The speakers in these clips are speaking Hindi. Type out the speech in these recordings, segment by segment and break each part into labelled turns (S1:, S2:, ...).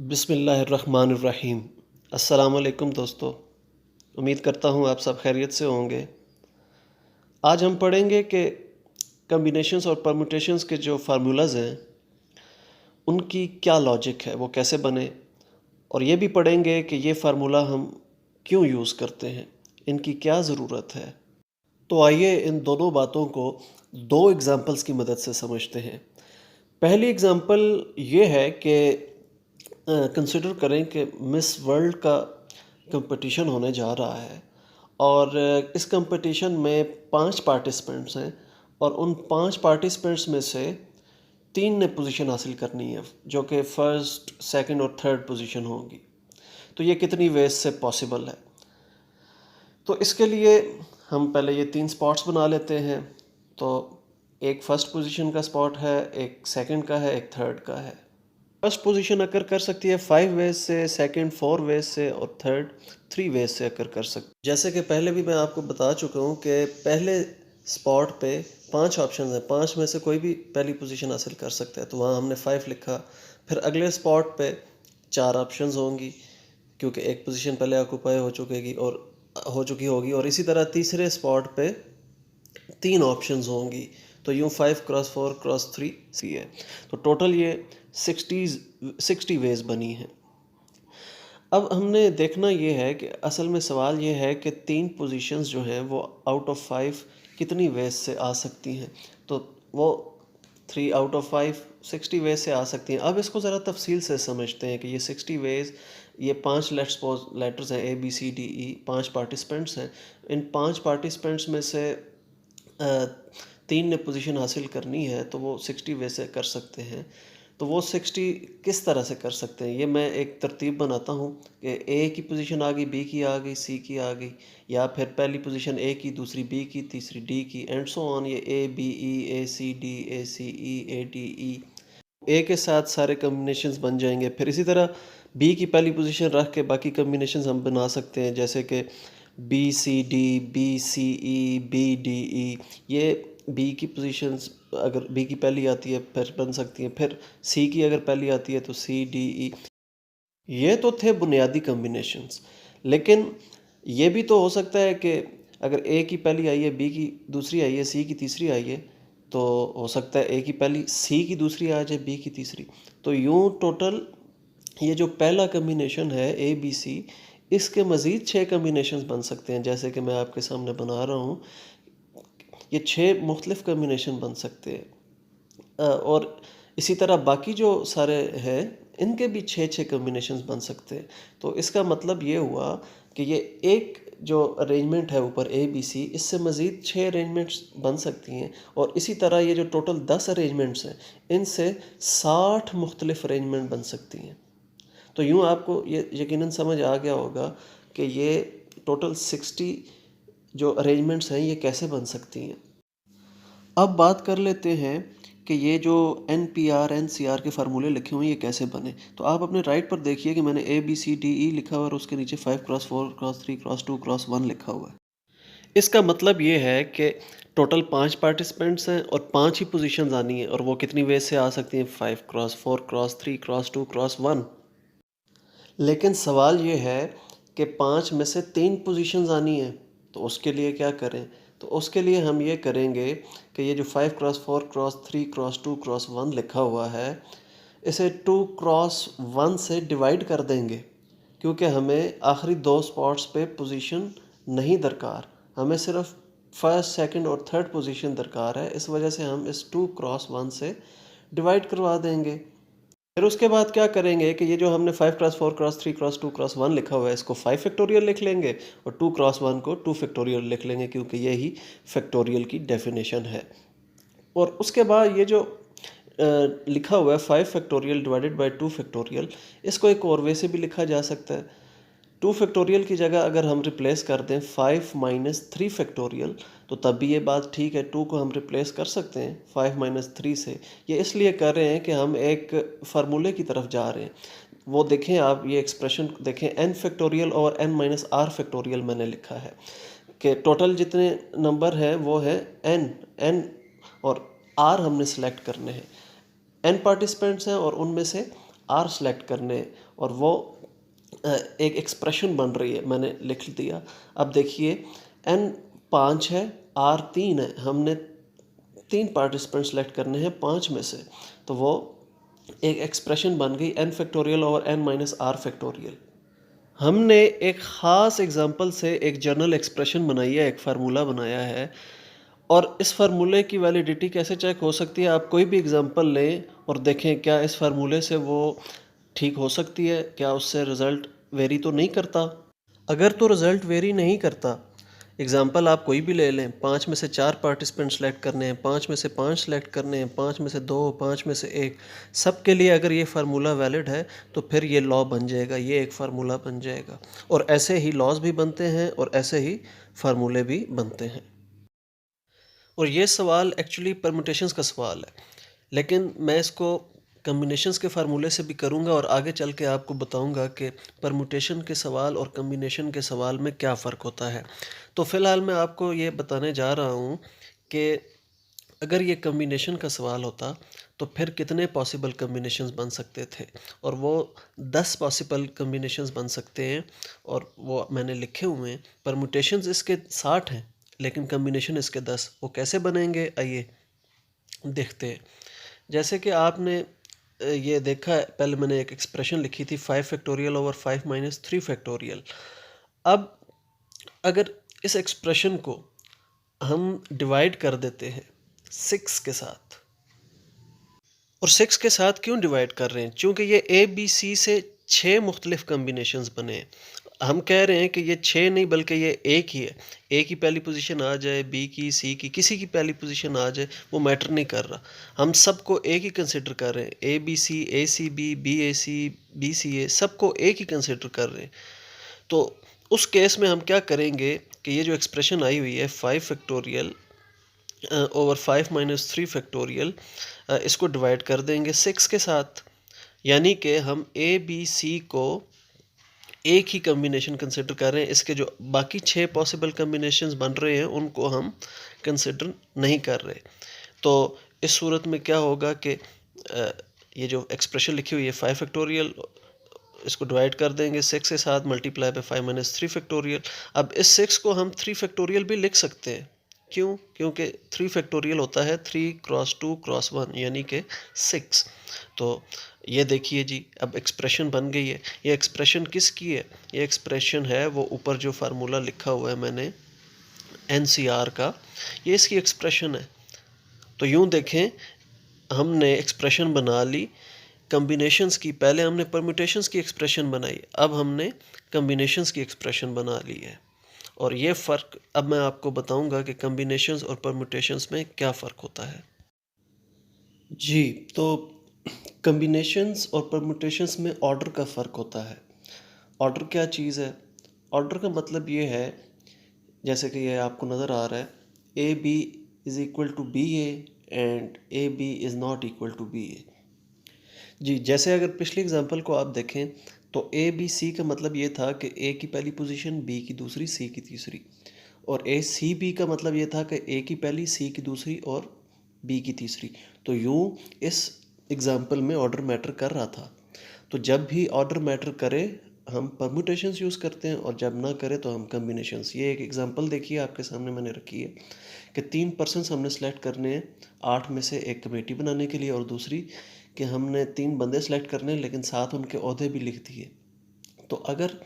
S1: बिस्मिल्लाहिर्रहमानिर्रहीम। अस्सलाम वालेकुम दोस्तों। उम्मीद करता हूँ आप सब खैरियत से होंगे। आज हम पढ़ेंगे कि कॉम्बिनेशंस और परम्यूटेशंस के जो फार्मूलाज हैं उनकी क्या लॉजिक है, वो कैसे बने, और ये भी पढ़ेंगे कि ये फार्मूला हम क्यों यूज़ करते हैं, इनकी क्या ज़रूरत है। तो आइए इन दोनों बातों को दो एग्ज़ाम्पल्स की मदद से समझते हैं। पहली एग्ज़ाम्पल ये है कि कंसिडर करें कि मिस वर्ल्ड का कंपटीशन होने जा रहा है और इस कंपटीशन में 5 पार्टिसिपेंट्स हैं और उन 5 पार्टिसिपेंट्स में से 3 ने पोजीशन हासिल करनी है जो कि फर्स्ट, सेकंड और थर्ड पोजीशन होगी। तो ये कितनी वेज से पॉसिबल है? तो इसके लिए हम पहले ये 3 स्पॉट्स बना लेते हैं। तो एक फर्स्ट पोजीशन का स्पॉट है, एक सेकंड का है, एक थर्ड का है। फर्स्ट पोजीशन अकर कर सकती है 5 वेज से, सेकंड 4 वेज से और थर्ड 3 वेज से अकर कर सकती है। जैसे कि पहले भी मैं आपको बता चुका हूँ कि पहले स्पॉट पे 5 ऑप्शन हैं, 5 में से कोई भी पहली पोजीशन हासिल कर सकता है, तो वहाँ हमने 5 लिखा। फिर अगले स्पॉट पे 4 ऑप्शंस होंगी क्योंकि एक पोजीशन पहले ऑक्यूपाई हो चुकी होगी, और इसी तरह तीसरे स्पॉट पे 3 ऑप्शंस होंगी। तो यूँ 5 क्रॉस 4 क्रॉस 3 सी है। तो टोटल ये 60 वेज बनी है। अब हमने देखना ये है कि असल में सवाल ये है कि 3 पोजीशंस जो हैं वो आउट ऑफ 5 कितनी वेज से आ सकती हैं। तो वो 3 आउट ऑफ 5 60 वेज से आ सकती हैं। अब इसको ज़रा तफसील से समझते हैं कि ये 60 वेज, ये 5 लेटर्स हैं ABCDE, 5 पार्टिसिपेंट्स हैं। इन 5 पार्टिसिपेंट्स में से 3 ने पोजीशन हासिल करनी है, तो वो 60 वे से कर सकते हैं। तो वो 60 किस तरह से कर सकते हैं, ये मैं एक तरतीब बनाता हूँ कि ए की पोजीशन आ गई, बी की आ गई, सी की आ गई, या फिर पहली पोजीशन ए की, दूसरी बी की, तीसरी डी की, एंड सो ऑन। ये ABE, ACD, ACE, ADE, ए के साथ सारे कम्बिनेशंस बन जाएंगे। फिर इसी तरह बी की पहली पोजीशन रख के बाकी कम्बिनेशंस हम बना सकते हैं, जैसे कि BCD, BCE, BDE। ये बी की पोजीशंस अगर बी की पहली आती है फिर बन सकती हैं, फिर सी की अगर पहली आती है तो CDE। ये तो थे बुनियादी कम्बिनेशंस, लेकिन ये भी तो हो सकता है कि अगर ए की पहली आई है, बी की दूसरी आई है, सी की तीसरी आई है, तो हो सकता है ए की पहली, सी की दूसरी आ जाए, बी की तीसरी। तो यूँ टोटल ये जो पहला कम्बिनेशन है ABC, इसके मज़ीद 6 कम्बिनेशंस बन सकते हैं, जैसे कि मैं आपके सामने बना रहा हूँ। ये 6 मुख्तलिफ कम्बिनेशन बन सकते हैं, और इसी तरह बाकी जो सारे हैं इनके भी 6 कम्बिनेशंस बन सकते हैं। तो इसका मतलब ये हुआ कि ये एक जो अरेंजमेंट है ऊपर ABC, इससे मज़ीद 6 अरेंजमेंट्स बन सकती हैं, और इसी तरह ये जो टोटल 10 अरेंजमेंट्स हैं इनसे 60 मुख्तलिफ अरेंजमेंट बन सकती हैं। तो यूँ आपको ये यकीनन समझ आ गया होगा कि ये टोटल 60 जो अरेंजमेंट्स हैं ये कैसे बन सकती हैं। अब बात कर लेते हैं कि ये जो NPR NCR के फार्मूले लिखे हुए हैं ये कैसे बने। तो आप अपने राइट पर देखिए कि मैंने ABCDE लिखा हुआ है और उसके नीचे 5 क्रॉस 4 क्रॉस 3 क्रॉस 2 क्रॉस 1 लिखा हुआ है। इसका मतलब ये है कि टोटल 5 पार्टिसिपेंट्स हैं और 5 ही पोजीशंस आनी है, और वो कितनी वेज से आ सकती हैं? 5 क्रॉस 4 क्रॉस 3 क्रॉस 2 क्रॉस 1। लेकिन सवाल ये है कि 5 में से 3 पोजीशंस आनी है, तो उसके लिए क्या करें? तो उसके लिए हम ये करेंगे कि ये जो 5 क्रॉस 4 क्रॉस 3 क्रॉस 2 क्रॉस 1 लिखा हुआ है, इसे 2 क्रॉस 1 से डिवाइड कर देंगे, क्योंकि हमें आखिरी 2 स्पॉट्स पे पोजीशन नहीं दरकार, हमें सिर्फ फर्स्ट, सेकंड और थर्ड पोजीशन दरकार है। इस वजह से हम इस 2 क्रॉस 1 से डिवाइड करवा देंगे। फिर उसके बाद क्या करेंगे कि ये जो हमने 5 क्रॉस 4 क्रॉस 3 क्रॉस 2 क्रॉस 1 लिखा हुआ है इसको 5 फैक्टोरियल लिख लेंगे, और 2 क्रॉस 1 को 2 फैक्टोरियल लिख लेंगे, क्योंकि यही फैक्टोरियल की डेफिनेशन है। और उसके बाद ये जो लिखा हुआ है 5 फैक्टोरियल डिवाइडेड बाय 2 फैक्टोरियल, इसको एक और वे से भी लिखा जा सकता है। 2 फैक्टोरियल की जगह अगर हम रिप्लेस कर दें 5 माइनस 3 फैक्टोरियल, तो तब भी ये बात ठीक है, 2 को हम रिप्लेस कर सकते हैं 5 माइनस 3 से। ये इसलिए कर रहे हैं कि हम एक फार्मूले की तरफ जा रहे हैं। वो देखें, आप ये एक्सप्रेशन देखें, n फैक्टोरियल और n माइनस r फैक्टोरियल मैंने लिखा है कि टोटल जितने नंबर हैं वो है n और r हमने सेलेक्ट करने हैं। n पार्टिसिपेंट्स हैं और उनमें से आर सेलेक्ट करने और वो एक एक्सप्रेशन बन रही है, मैंने लिख दिया। अब देखिए n 5 है, r 3 है, हमने 3 पार्टिसिपेंट सेलेक्ट करने हैं 5 में से, तो वो एक एक्सप्रेशन बन गई n factorial over n minus r factorial. हमने एक ख़ास एग्जांपल से एक जनरल एक्सप्रेशन बनाई है, एक फार्मूला बनाया है, और इस फार्मूले की वैलिडिटी कैसे चेक हो सकती है? आप कोई भी एग्जांपल लें और देखें क्या इस फार्मूले से वो ठीक हो सकती है, क्या उससे रिज़ल्ट वेरी तो नहीं करता। अगर तो रिज़ल्ट वेरी नहीं करता, एग्जांपल आप कोई भी ले लें, 5 में से 4 पार्टिसिपेंट सेलेक्ट करने हैं, 5 में से 5 सेलेक्ट करने हैं, 5 में से 2, 5 में से 1, सब के लिए अगर ये फार्मूला वैलिड है तो फिर ये लॉ बन जाएगा, ये एक फार्मूला बन जाएगा। और ऐसे ही लॉज भी बनते हैं और ऐसे ही फार्मूले भी बनते हैं। और ये सवाल एक्चुअली परम्यूटेशंस का सवाल है, लेकिन मैं इसको कम्बिनेशंस के फार्मूले से भी करूँगा और आगे चल के आपको बताऊँगा कि परम्यूटेशन के सवाल और कम्बिनेशन के सवाल में क्या फ़र्क होता है। तो फ़िलहाल मैं आपको ये बताने जा रहा हूँ कि अगर ये कम्बिनेशन का सवाल होता तो फिर कितने पॉसिबल कम्बिनेशंस बन सकते थे, और वो 10 पॉसिबल कम्बिनेशंस बन सकते हैं और वो मैंने लिखे हुए हैं। परम्यूटेशंस इसके 60 हैं लेकिन कम्बिनेशन इसके 10। वो कैसे बनेंगे आइए देखते हैं। जैसे कि आपने ये देखा है, पहले मैंने एक एक्सप्रेशन लिखी थी 5 फैक्टोरियल ओवर 5 माइनस 3 फैक्टोरियल। अब अगर इस एक्सप्रेशन को हम डिवाइड कर देते हैं 6 के साथ, और 6 के साथ क्यों डिवाइड कर रहे हैं? क्योंकि ये ए बी सी से 6 मुख्तलिफ कम्बिनेशंस बने हैं। हम कह रहे हैं कि ये 6 नहीं बल्कि ये एक ही है। ए की पहली पोजीशन आ जाए, बी की, सी की, किसी की पहली पोजीशन आ जाए, वो मैटर नहीं कर रहा। हम सबको एक ही कंसिडर कर रहे हैं। A B C B A C, B C A, सबको एक ही कंसिडर कर रहे हैं। तो उस केस में हम क्या करेंगे कि ये जो एक्सप्रेशन आई हुई है 5 फैक्टोरियल ओवर 5 माइनस 3 फैक्टोरियल, इसको डिवाइड कर देंगे 6 के साथ, यानी कि हम ए बी सी को एक ही कम्बिनेशन कंसिडर कर रहे हैं। इसके जो बाकी 6 पॉसिबल कम्बिनेशंस बन रहे हैं उनको हम कंसिडर नहीं कर रहे। तो इस सूरत में क्या होगा कि ये जो एक्सप्रेशन लिखी हुई है 5 फैक्टोरियल, इसको डिवाइड कर देंगे 6 के साथ, मल्टीप्लाई बाय 5 माइनस 3 फैक्टोरियल। अब इस 6 को हम 3 फैक्टोरियल भी लिख सकते हैं। क्यों? क्योंकि 3 फैक्टोरियल होता है 3 क्रॉस 2 क्रॉस 1 यानी कि 6। तो ये देखिए जी, अब एक्सप्रेशन बन गई है। ये एक्सप्रेशन किसकी है? ये एक्सप्रेशन है वो ऊपर जो फार्मूला लिखा हुआ है मैंने NCR का, ये इसकी एक्सप्रेशन है। तो यूँ देखें, हमने एक्सप्रेशन बना ली कम्बिनेशंस की। पहले हमने परम्यूटेशंस की एक्सप्रेशन बनाई, अब हमने कम्बिनेशंस की एक्सप्रेशन बना ली है। और ये फ़र्क अब मैं आपको बताऊंगा कि कम्बिनेशंस और परम्यूटेशंस में क्या फ़र्क होता है। जी, तो कम्बिनेशंस और परम्यूटेशंस में ऑर्डर का फ़र्क होता है। ऑर्डर क्या चीज़ है? ऑर्डर का मतलब ये है, जैसे कि ये आपको नज़र आ रहा है, A B is equal to B A and A B is not equal to B A. जी, जैसे अगर पिछली एग्जांपल को आप देखें तो ए बी सी का मतलब ये था कि ए की पहली पोजीशन, बी की दूसरी, सी की तीसरी, और ए सी बी का मतलब ये था कि ए की पहली, सी की दूसरी और बी की तीसरी। तो यूँ इस एग्जांपल में ऑर्डर मैटर कर रहा था। तो जब भी ऑर्डर मैटर करे हम परम्यूटेशंस यूज़ करते हैं, और जब ना करे तो हम कम्बिनेशंस। ये एक एग्जांपल देखिए आपके सामने मैंने रखी है कि 3 पर्सन्स हमने सेलेक्ट करने हैं 8 में से एक कमेटी बनाने के लिए, और दूसरी कि हमने 3 बंदे सेलेक्ट करने हैं लेकिन साथ उनके ओहदे भी लिख दिए। तो अगर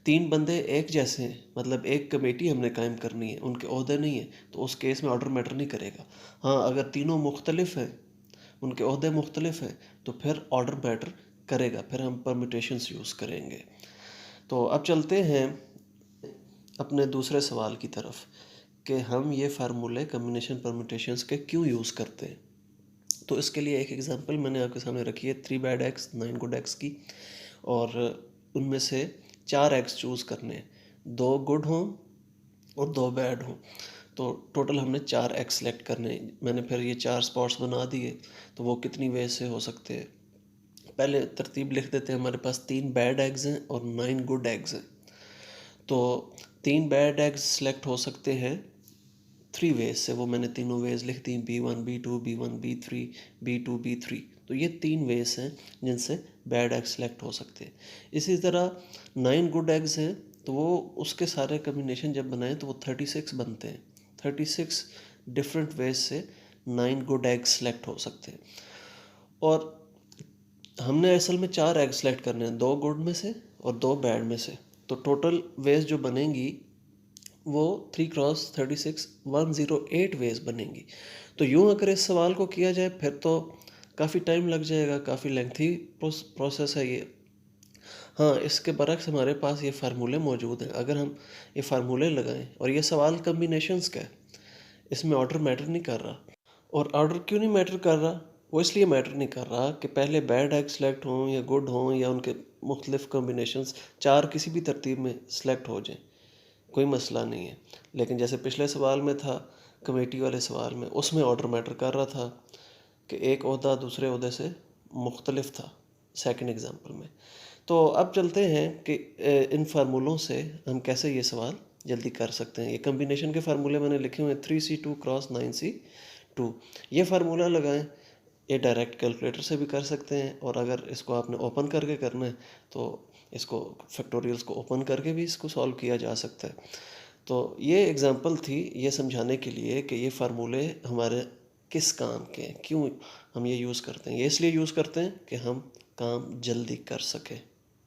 S1: 3 बंदे एक जैसे हैं, मतलब एक कमेटी हमने कायम करनी है, उनके ओहदे नहीं है, तो उस केस में ऑर्डर मैटर नहीं करेगा। हाँ, अगर तीनों मुख्तलिफ हैं, उनके ओहदे मुख्तलिफ हैं, तो फिर ऑर्डर मैटर करेगा, फिर हम परम्यूटेशंस यूज़ करेंगे। तो अब चलते हैं अपने दूसरे सवाल की तरफ कि हम ये फार्मूले कम्बिनेशन परम्यूटेशंस के क्यों यूज़ करते हैं। तो इसके लिए एक एग्जांपल मैंने आपके सामने रखी है 3 बैड एग्स 9 गुड एग्स की, और उनमें से 4 एग्स चूज़ करने हैं, 2 गुड हों और 2 बैड हों। तो टोटल हमने 4 एग्स सेलेक्ट करने हैं। मैंने फिर ये 4 स्पॉट्स बना दिए। तो वो कितनी वे से हो सकते हैं, पहले तरतीब लिख देते हैं। हमारे पास 3 बैड एग्स हैं और 9 गुड एग्स हैं। तो 3 बैड एग्स सेलेक्ट हो सकते हैं 3 वेज से, वो मैंने तीनों वेज लिख दी, B1 B2 B1 B3 B2 B3। तो ये 3 वेज हैं जिनसे बैड एग सेलेक्ट हो सकते हैं। इसी तरह 9 गुड एग्स हैं तो वो उसके सारे कम्बिनेशन जब बनाएं तो वो 36 बनते हैं। 36 डिफरेंट वेज से 9 गुड एग्स सेलेक्ट हो सकते हैं। और हमने असल में 4 एग सेलेक्ट करने हैं, 2 गुड में से और 2 बैड में से। तो टोटल वेज जो बनेंगी वो 3 क्रॉस 36 108 वेज बनेंगी। तो यूँ अगर इस सवाल को किया जाए फिर तो काफ़ी टाइम लग जाएगा, काफ़ी लेंथी प्रोसेस है ये। हाँ, इसके बरक्स हमारे पास ये फार्मूले मौजूद हैं। अगर हम ये फार्मूले लगाएं, और ये सवाल कम्बिनेशंस का है, इसमें ऑर्डर मैटर नहीं कर रहा। और ऑर्डर क्यों नहीं मैटर कर रहा? वो इसलिए मैटर नहीं कर रहा कि पहले बैड एग सेलेक्ट हों या गुड हों या उनके मुख्तलिफ कम्बिनेशंस 4 किसी भी तरतीब में सेलेक्ट हो जाएं, कोई मसला नहीं है। लेकिन जैसे पिछले सवाल में था, कमेटी वाले सवाल में, उसमें ऑर्डर मैटर कर रहा था कि एक ओहदा दूसरे ओहदे से मुख्तलिफ था सेकंड एग्जांपल में। तो अब चलते हैं कि इन फार्मूलों से हम कैसे ये सवाल जल्दी कर सकते हैं। ये कम्बिनेशन के फार्मूले मैंने लिखे हुए हैं 3C2 क्रॉस 9C2। ये फार्मूला लगाएं। ये डायरेक्ट कैलकुलेटर से भी कर सकते हैं, और अगर इसको आपने ओपन करके करना है तो इसको फैक्टोरियल्स को ओपन करके भी इसको सॉल्व किया जा सकता है। तो ये एग्जांपल थी ये समझाने के लिए कि ये फार्मूले हमारे किस काम के हैं, क्यों हम ये यूज़ करते हैं। ये इसलिए यूज़ करते हैं कि हम काम जल्दी कर सकें।